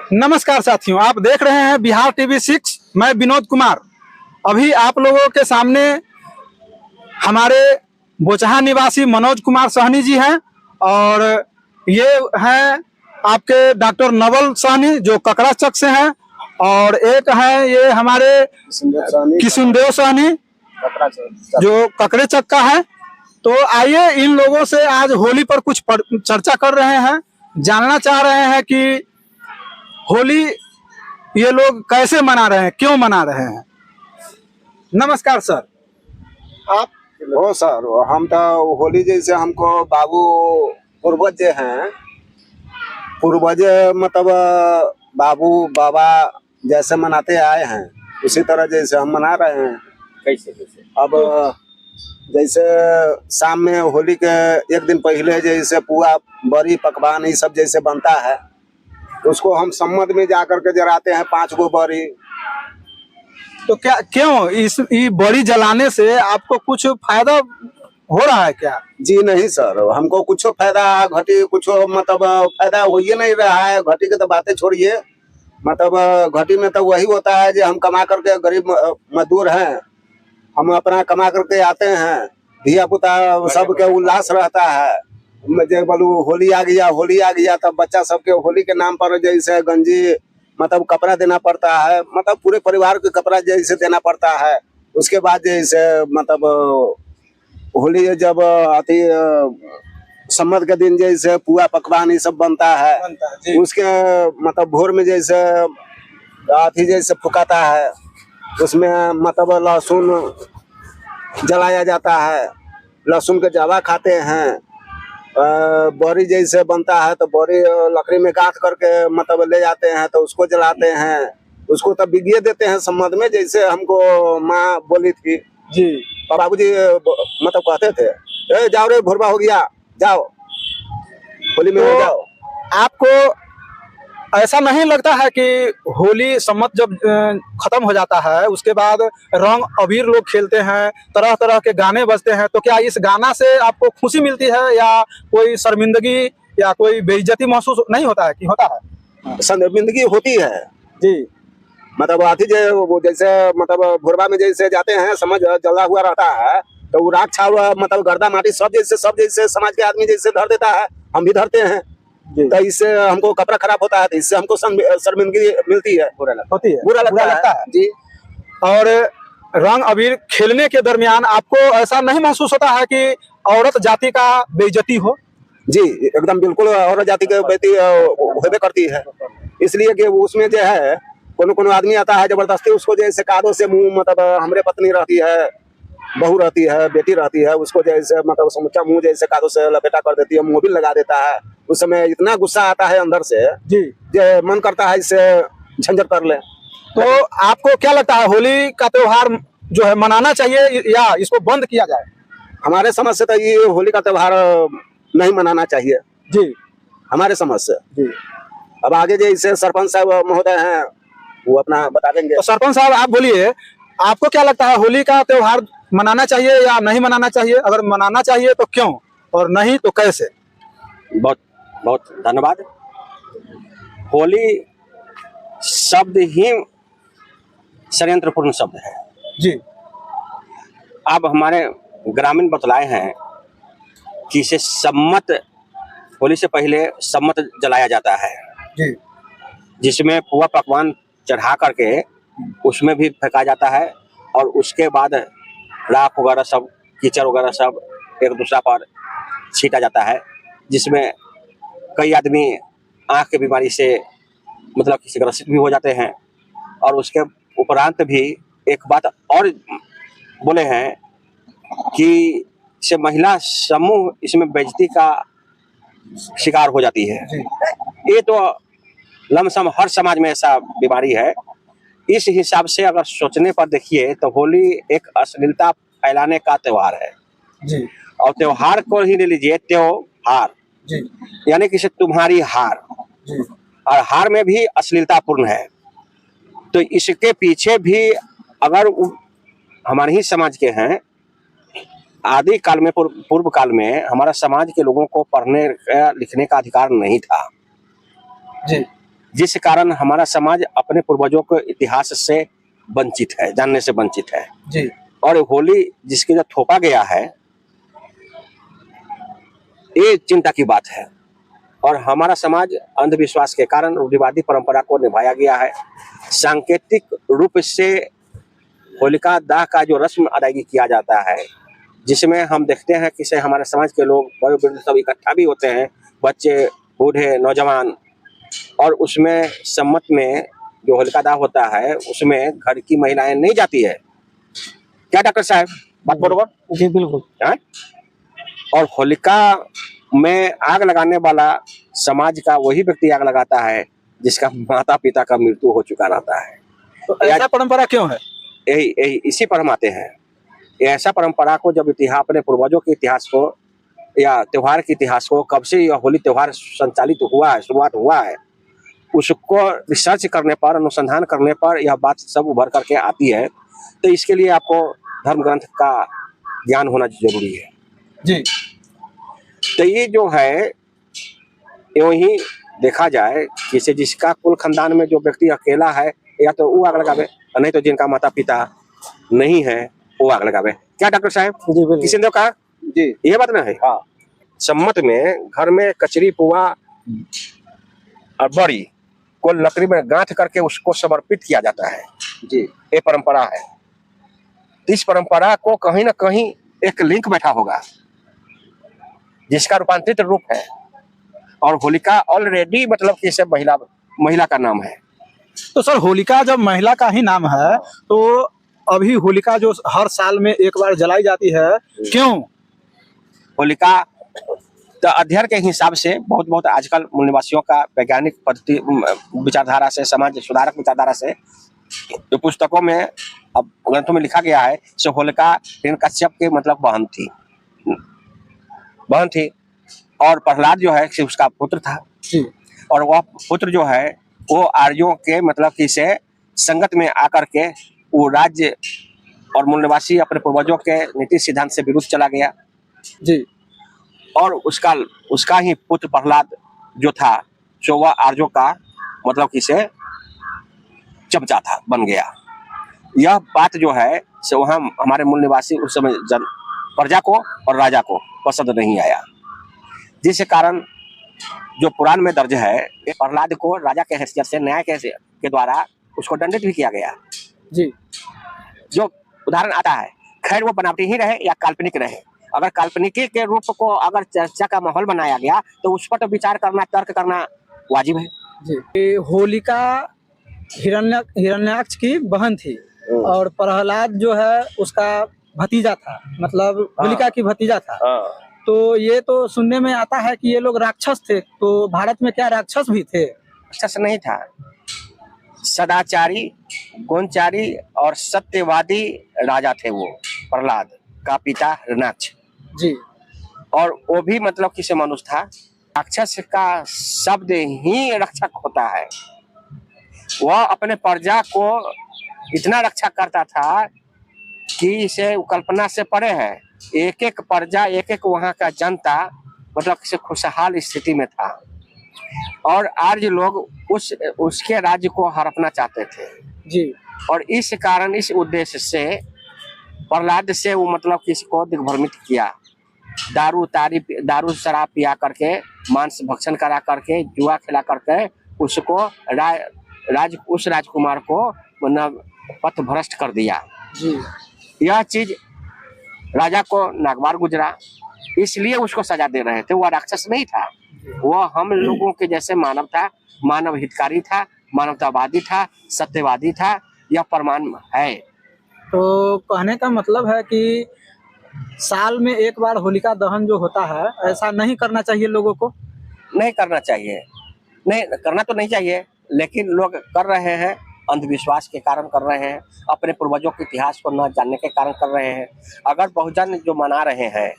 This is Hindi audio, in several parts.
नमस्कार साथियों, आप देख रहे हैं बिहार टीवी 6। मैं विनोद कुमार। अभी आप लोगों के सामने हमारे बोचहा निवासी मनोज कुमार सहनी जी हैं और ये हैं आपके डॉक्टर नवल सहनी जो ककड़ा चक से हैं, और एक है ये हमारे किशुनदेव सहनी जो ककड़े चक का है। तो आइए इन लोगों से आज होली पर कुछ चर्चा कर रहे हैं, जानना चाह रहे हैं कि होली ये लोग कैसे मना रहे हैं, क्यों मना रहे हैं। नमस्कार सर। आप हो सर, हम तो होली जैसे हमको बाबू पूर्वज हैं, पूर्वज मतलब बाबू बाबा जैसे मनाते आए हैं उसी तरह जैसे हम मना रहे हैं। कैसे अब जैसे शाम में होली के एक दिन पहले जैसे पुआ बड़ी पकवान ये सब जैसे बनता है, उसको हम सम्मत में जाकर के जलाते हैं 5 गो बड़ी। तो क्या क्यों इस बड़ी जलाने से आपको कुछ फायदा हो रहा है क्या? जी नहीं सर, हमको कुछ फायदा घटी कुछ मतलब फायदा हो ही नहीं रहा है। घटी की तो बातें छोड़िए, मतलब घटी में तो वही होता है जो हम कमा करके, गरीब मजदूर हैं, हम अपना कमा करके आते हैं, धिया पुता सबके उल्लास रहता है। मुझे बोलू होली आ गया तब बच्चा सबके होली के नाम पर जैसे गंजी मतलब कपड़ा देना पड़ता है, मतलब पूरे परिवार के कपड़ा जैसे देना पड़ता है। उसके बाद जैसे मतलब होली जब आती सम्मत के दिन जैसे पुआ पकवान ये सब बनता है, उसके मतलब भोर में जैसे आती जैसे फुकाता है, उसमें मतलब लहसुन जलाया जाता है, लहसुन के जला खाते हैं। बोरी जैसे बनता है तो बोरी लकड़ी में गांथ करके मतलब ले जाते हैं तो उसको जलाते हैं, उसको तब बिगिए देते हैं सम्मत में, जैसे हमको माँ बोली थी जी। और बाबूजी मतलब कहते थे, ए जाओ रे भोरबा हो गया, जाओ होली में हो जाओ। आपको ऐसा नहीं लगता है कि होली सम्मत जब खत्म हो जाता है उसके बाद रंग अबीर लोग खेलते हैं, तरह तरह के गाने बजते हैं, तो क्या इस गाना से आपको खुशी मिलती है या कोई शर्मिंदगी या कोई बेइज्जती महसूस नहीं होता है कि होता है? शर्मिंदगी होती है जी। मतलब आती जैसे मतलब भोरबा में जैसे जाते हैं, समझ जला हुआ रहता है तो वो राख छाव मतलब गर्दा माटी सब जैसे समाज के आदमी जैसे धर देता है, हम भी धरते हैं। तो इससे हमको कपड़ा खराब होता है, तो इससे हमको शर्मिंदगी मिलती है, बुरा लगता है जी। और रंग अबीर खेलने के दरमियान आपको ऐसा नहीं महसूस होता है कि औरत जाति का बेइज्जती हो? जी एकदम बिल्कुल, औरत जाति की बेइज्जती होबे करती है, इसलिए कि उसमें जो है कोनो आदमी आता है जबरदस्ती, उसको जैसे कादों से मुंह मतलब हमरे पत्नी रहती है, बहू रहती है, बेटी रहती है, उसको जैसे मतलब समूचा मुंह जैसे कादों से लपेटा कर देती है, मुंह भी लगा देता है। उस समय इतना गुस्सा आता है अंदर से जी, जो मन करता है इससे झंझट कर ले। तो आपको क्या लगता है होली का त्योहार जो है मनाना चाहिए या इसको बंद किया जाए? हमारे समझ से तो ये होली का त्योहार नहीं मनाना चाहिए जी, हमारे समझ से। जी। अब आगे जैसे सरपंच साहब महोदय हैं वो अपना बता देंगे। तो सरपंच साहब आप बोलिए, आपको क्या लगता है होली का त्योहार मनाना चाहिए या नहीं मनाना चाहिए? अगर मनाना चाहिए तो क्यों, और नहीं तो कैसे? बहुत बहुत धन्यवाद। होली शब्द ही षड्यंत्रपूर्ण शब्द है जी। अब हमारे ग्रामीण बतलाए हैं कि इसे सम्मत, होली से पहले सम्मत जलाया जाता है जी, जिसमें पुआ पकवान चढ़ा करके उसमें भी फेंका जाता है, और उसके बाद राख वगैरह सब, कीचड़ वगैरह सब एक दूसरा पर छीटा जाता है, जिसमें कई आदमी आँख की बीमारी से मतलब किसी ग्रसित भी हो जाते हैं। और उसके उपरांत भी एक बात और बोले हैं कि इसे महिला समूह इसमें बेइज्जती का शिकार हो जाती है। ये तो लमसम हर समाज में ऐसा बीमारी है। इस हिसाब से अगर सोचने पर देखिए तो होली एक अश्लीलता फैलाने का त्योहार है जी, और त्योहार को ही ले लीजिए, त्योहार जी, यानी कि तुम्हारी हार, जी, और हार में भी अश्लीलतापूर्ण है। तो इसके पीछे भी अगर हमारे ही समाज के हैं, आदि काल में पूर्व काल में हमारा समाज के लोगों को पढ़ने लिखने का अधिकार नहीं था जी। जिस कारण हमारा समाज अपने पूर्वजों के इतिहास से वंचित है, जानने से वंचित है। जी और होली जिसके जो थोपा गया है, ये चिंता की बात है। और हमारा समाज अंधविश्वास के कारण रूढ़िवादी परंपरा को निभाया गया है। सांकेतिक रूप से होलिका दाह का जो रस्म अदायगी किया जाता है, जिसमें हम देखते हैं कि से हमारे समाज के लोग बड़े बुजुर्ग सब इकट्ठा भी होते हैं, बच्चे, बूढ़े, नौजवान। और उसमें सम्मत में जो होलिका दाह होता है, उसमें घर की महिलाएं नहीं जाती है। क्या डॉक्टर साहब, बात बरोबर? जी बिल्कुल। हैं? और होलिका में आग लगाने वाला समाज का वही व्यक्ति आग लगाता है जिसका माता पिता का मृत्यु हो चुका रहता है। तो ऐसा परंपरा क्यों है? यही इसी पर हम आते हैं। ऐसा परंपरा को जब इतिहास, अपने पूर्वजों के इतिहास को या त्योहार के इतिहास को, कब से यह होली त्योहार संचालित हुआ है, शुरुआत हुआ है, उसको रिसर्च करने पर, अनुसंधान करने पर यह बात सब उभर करके आती है। तो इसके लिए आपको धर्म ग्रंथ का ज्ञान होना जरूरी है। जी तो ये जो है, यूं ही देखा जाए कि से जिसका कुल खानदान में जो व्यक्ति अकेला है, या तो वो आग लगावे, और नहीं तो जिनका माता पिता नहीं है वो आग लगावे। क्या डॉक्टर साहब? जी बिल्कुल। किसी ने कहा जी ये बात ना है। हाँ सम्मत में घर में कचरी, पुआ और बड़ी को लकड़ी में गांठ करके उसको समर्पित किया जाता है। जी ये परंपरा है। तो इस परंपरा को कहीं ना कहीं एक लिंक बैठा होगा जिसका रूपांतरित रूप है। और होलिका ऑलरेडी मतलब कि इसे महिला का नाम है। तो सर, होलिका जब महिला का ही नाम है, तो अभी होलिका जो हर साल में एक बार जलाई जाती है, क्यों? होलिका तो अध्ययन के हिसाब से बहुत आजकल मूल निवासियों का वैज्ञानिक पद्धति विचारधारा से, समाज सुधारक विचारधारा से, जो पुस्तकों में, अब ग्रंथों में लिखा गया है, सो होलिका हिरण्यकश्यप के मतलब बहन थी। और प्रहलाद जो है उसका पुत्र था। जी और वह पुत्र जो है वो आर्यों के मतलब कि से संगत में आकर के वो राज्य और मूल निवासी अपने पूर्वजों के नीति सिद्धांत से विरुद्ध चला गया। जी और उसका ही पुत्र प्रहलाद जो था, सो वह आर्यों का मतलब कि से चमचा था, बन गया। यह बात जो है सो वहाँ हमारे मूल निवासी उस समय प्रजा को और राजा को पसंद नहीं आया, जिस कारण जो पुराण में दर्ज है, प्रहलाद को राजा के हैसियत से, न्याय के द्वारा उसको दंडित भी किया गया। जी जो उदाहरण आता है, खैर वो बनावटी ही रहे या काल्पनिक रहे, अगर काल्पनिकी के रूप को अगर चर्चा का माहौल बनाया गया तो उस पर तो विचार करना, तर्क करना वाजिब है। जी। ये होलिका हिरण्याक्ष की बहन थी और प्रहलाद जो है उसका भतीजा था, मतलब होलिका की भतीजा था। तो ये तो सुनने में आता है कि ये लोग राक्षस थे। तो भारत में क्या राक्षस भी थे? राक्षस नहीं था, सदाचारी, गुणचारी और सत्यवादी राजा थे वो, प्रहलाद का पिता हिरण्याक्ष। जी। और वो भी मतलब किसी मनुष्य था। राक्षस का शब्द ही रक्षक होता है। वह अपने प्रजा को इतना रक्षा करता था कि इसे कल्पना से परे है। एक एक प्रजा, एक एक वहाँ का जनता मतलब किसी खुशहाल स्थिति में था। और आर्य लोग उसके राज्य को हड़पना चाहते थे। जी। और इस कारण, इस उद्देश्य से प्रहलाद से वो मतलब किसी को दिग्भ्रमित किया। दारू शराब पिया करके, मांस भक्षण करा करके, जुआ खिला करके उसको उस राजकुमार को मतलब पथ भ्रष्ट कर दिया। जी। यह चीज राजा को नागवार गुजरा, इसलिए उसको सजा दे रहे थे। वह राक्षस नहीं था, वह हम लोगों के जैसे मानव था, मानव हितकारी था, मानवतावादी था, सत्यवादी था। यह प्रमाण है। तो कहने का मतलब है कि साल में एक बार होलिका दहन जो होता है, ऐसा नहीं करना चाहिए लोगों को? नहीं करना चाहिए, नहीं करना तो नहीं चाहिए, लेकिन लोग कर रहे हैं, अंधविश्वास के कारण कर रहे हैं, अपने पूर्वजों के इतिहास को न जानने के कारण कर रहे हैं। अगर बहुजन जो मना रहे हैं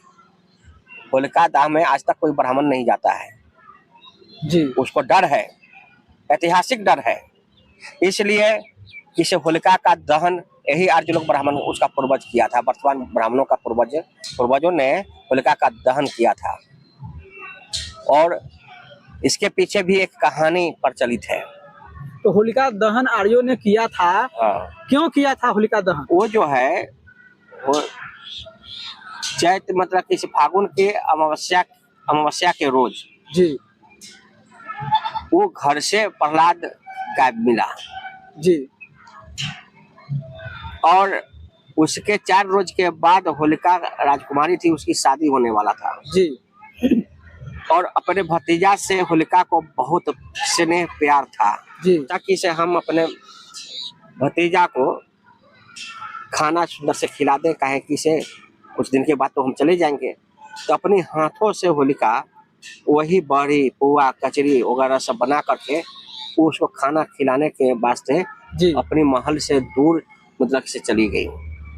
होलिका दाह में, आज तक कोई ब्राह्मण नहीं जाता है। जी। उसको डर है, ऐतिहासिक डर है। इसलिए किसी होलिका का दहन यही आर्य लोग ब्राह्मण उसका पूर्वज किया था। वर्तमान ब्राह्मणों का पूर्वजों ने होलिका का दहन किया था। और इसके पीछे भी एक कहानी प्रचलित है। तो होलिका दहन आर्यों ने किया था, हाँ। क्यों किया था होलिका दहन? वो जो है वो चैत मतलब किसी फागुन के अमावस्या के रोज जी वो घर से प्रहलाद गायब मिला जी और उसके 4 रोज के बाद होलिका राजकुमारी थी, उसकी शादी होने वाला था जी और अपने भतीजा से होलिका को बहुत स्नेह प्यार था जी ताकि से हम अपने भतीजा को खाना सुंदर से खिला दें, काहे कि से कुछ दिन के बाद तो हम चले जाएंगे। तो अपने हाथों से होलिका वही बड़ी पुआ कचरी वगैरह सब बना करके उसको खाना खिलाने के वास्ते जी अपनी महल से दूर मतलब से चली गई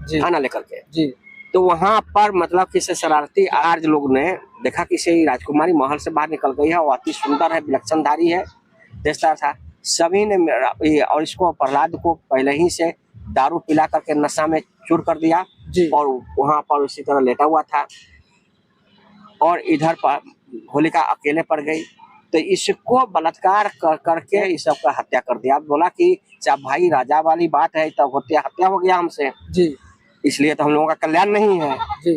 जी खाना लेकर के। जी तो वहां पर मतलब कि से शरारती आर्य लोग ने देखा कि से राजकुमारी महल से बाहर निकल गई है, वो अति सुंदर है, विलक्षणधारी है, देखता था। सभी ने और इसको प्रहलाद को पहले ही से दारू पिला करके नशा में चूर कर दिया जी और वहां पर उसी तरह लेटा हुआ था और इधर पर होलिका अकेले पड़ गई। तो इसको बलात्कार करके इस सबका हत्या कर दिया। बोला कि जब भाई राजा वाली बात है तब हत्या हो गया हमसे, जी इसलिए तो हम लोगों का कल्याण नहीं है। जी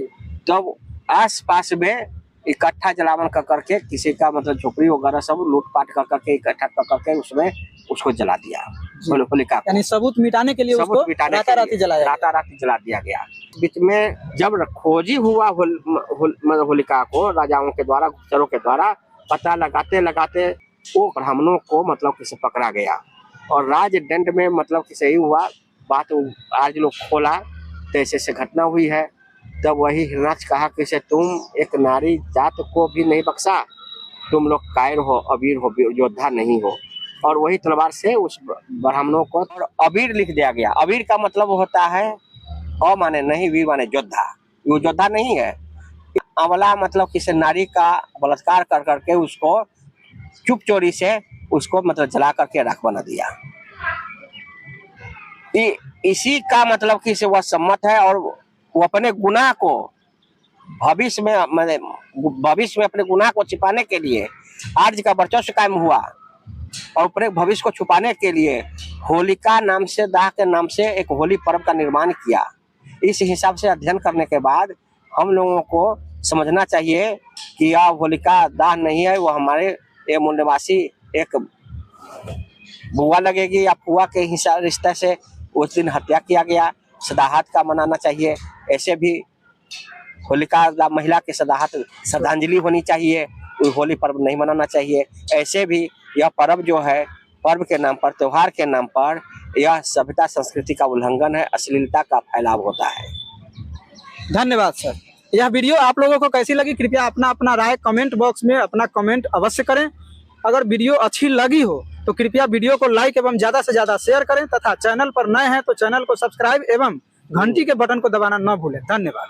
तब आस पास में इकट्ठा जलावन कर करके किसी का मतलब झोपड़ी वगैरह सब लूटपाट कर करके इकट्ठा कर करके उसमें उसको जला दिया होलिका को। यानी सबूत मिटाने के लिए सबूत उसको मिटाने के राताराती लिए जलाया राताराती जला दिया गया। बीच में जब खोजी हुआ होलिका को राजाओं के द्वारा, गुप्तचरों के द्वारा पता लगाते लगाते वो ब्राह्मणों को मतलब किसे पकड़ा गया और राजदंड में मतलब कि सही हुआ बात। आज लोग खोला तो ऐसे से घटना हुई है। तब वही हिरणाक्ष कहा कि से तुम एक नारी जात को भी नहीं बख्शा, तुम लोग कायर हो, अबीर हो, योद्धा नहीं हो। और वही तलवार से उस ब्राह्मणों को और अबीर लिख दिया गया। अबीर का मतलब होता है अ माने नहीं, वीर माने योद्धा। वो योद्धा नहीं है। अमला मतलब किसी नारी का बलात्कार कर करके उसको चुप चोरी से उसको मतलब जला करके राख बना दिया। इसी का मतलब कि से वह सम्मत है और वो अपने गुनाह को भविष्य में अपने गुनाह को छिपाने के लिए आर्य का वर्चस्व कायम हुआ और अपने भविष्य को छुपाने के लिए होलिका नाम से, दाह के नाम से एक होली पर्व का निर्माण किया। इस हिसाब से अध्ययन करने के बाद हम लोगों को समझना चाहिए कि यह होलिका दाह नहीं है, वो हमारे ये मूल्यवासी एक बुआ लगेगी या फुआ के हिसाब रिश्ते से उस दिन हत्या किया गया। सदाहत का मनाना चाहिए। ऐसे भी होलिका महिला के सदाहत श्रद्धांजलि होनी चाहिए। होली पर्व नहीं मनाना चाहिए। ऐसे भी यह पर्व जो है पर्व के नाम पर, त्योहार के नाम पर यह सभ्यता संस्कृति का उल्लंघन है, अश्लीलता का फैलाव होता है। धन्यवाद सर। यह वीडियो आप लोगों को कैसी लगी कृपया अपना अपना राय कमेंट बॉक्स में अपना कमेंट अवश्य करें। अगर वीडियो अच्छी लगी हो तो कृपया वीडियो को लाइक एवं ज्यादा से ज्यादा शेयर करें तथा चैनल पर नए हैं तो चैनल को सब्सक्राइब एवं घंटी के बटन को दबाना न भूलें। धन्यवाद।